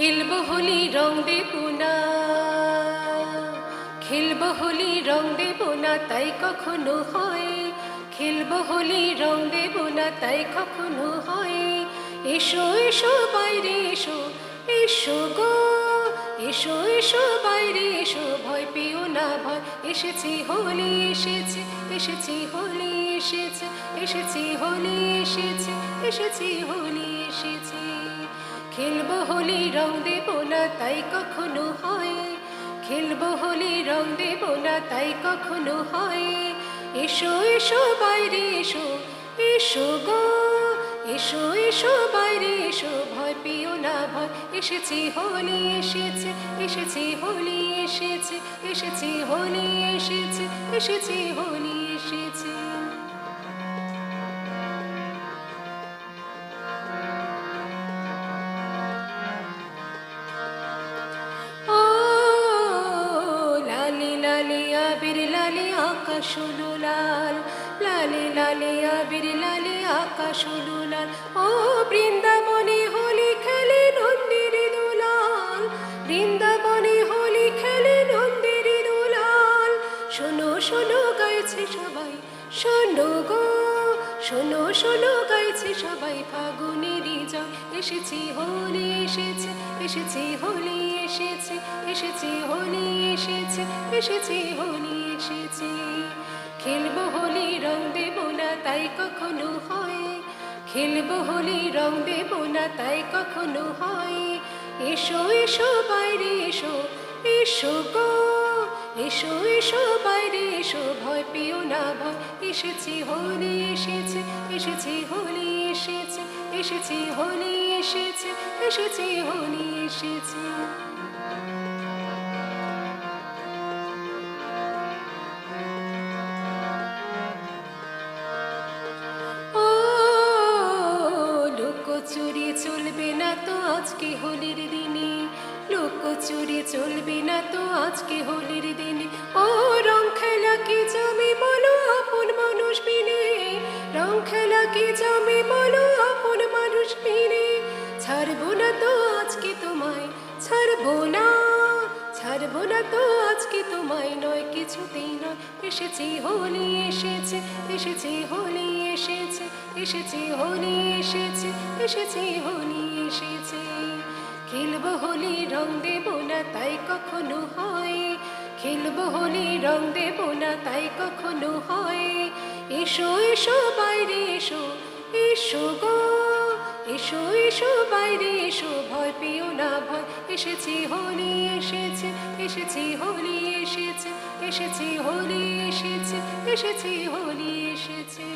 খেলবো হোলি রং দেবো না, খেলবো হোলি রং দেবো না তাই কখনো হয়। খেলবো হোলি রং দেবো না তাই কখনো হয়। এসো এসো বাইরে এসো, এসো গো এসো এসো বাইরে এসো, ভয় পেও না ভয় এসেছি হোলি এসেছে, এসেছি হোলি এসেছে, এসেছি হোলি এসেছে, এসেছি হোলি এসেছে। খেলবো হোলি রং দেবো না তাই কখনো হয়। খেলবো হোলি রং দেবো না তাই কখনো হয়। এসো এসো বাইরে এসো, এসো গো এসো এসো বাইরে এসো, ভয় পেও না ভয় এসেছি হোলি এসেছে, এসেছি হোলি এসেছে, এসেছি হোলি এসেছে, এসেছি হোলি এসেছে। লালে আকাশ হলো লাল, লালে লালে আবির লালে আকাশ হলো লাল। ও বৃন্দাবনে হোলি খেলে নন্দের দুলাল, বৃন্দাবনে হোলি খেলে নন্দের দুলাল। শোনো শোনো গাইছে সবাই, শোনো গো শোনো শোনো গাইছে সবাই, ফাগুনেরই জয় এসেছি হোলি এসেছে, এসেছি হোলি এসেছে, এসেছি হোলি এসেছে, এসেছি হোলি এসেছে। খেলবো হোলি রং দেবো না তাই কখনো হয়। খেলবো হোলি রং দেবো না তাই কখনো হয়। এসো এসো বাইরে এসো, এসো গো এসো এসো বাইরে এসো, ভয় পেও না ভয় এসেছি হোলি এসেছে, এসেছি হোলি এসেছে, এসেছি হোলি এসেছে, এসেছি হোলি এসেছে। লুকোচুরি চলবে না তো আজকে হোলির দিনে, লুকোচুরি চলবে না তো আজকে হোলির দিনে। ও রং খেলা কি জমে বলো আপন মানুষ বিনে, রং খেলা কি জমে বলো আপন মানুষ বিনে। ছাড়বো না তো আজকে তোমায়, ছাড়বো না, ছাড়বো না তো আজকে তোমায়, নয় কিছুতেই নয়। এসেছি হোলি এসেছে, এসেছি হোলি এসেছে, এসেছি হোলি এসেছে, এসেছি হোলি এসেছে। খেলবো হোলি রং দেবো না তাই কখনো হয়। খেলবো হোলি রং দেবো না তাই কখনো হয়। এসো এসো বাইরে এসো, এসো গো এসো এসো বাইরে এসো, ভয় পেও না ভয় এসেছি হোলি এসেছে, এসেছি হোলি এসেছে, এসেছি হোলি এসেছে, এসেছি হোলি এসেছে।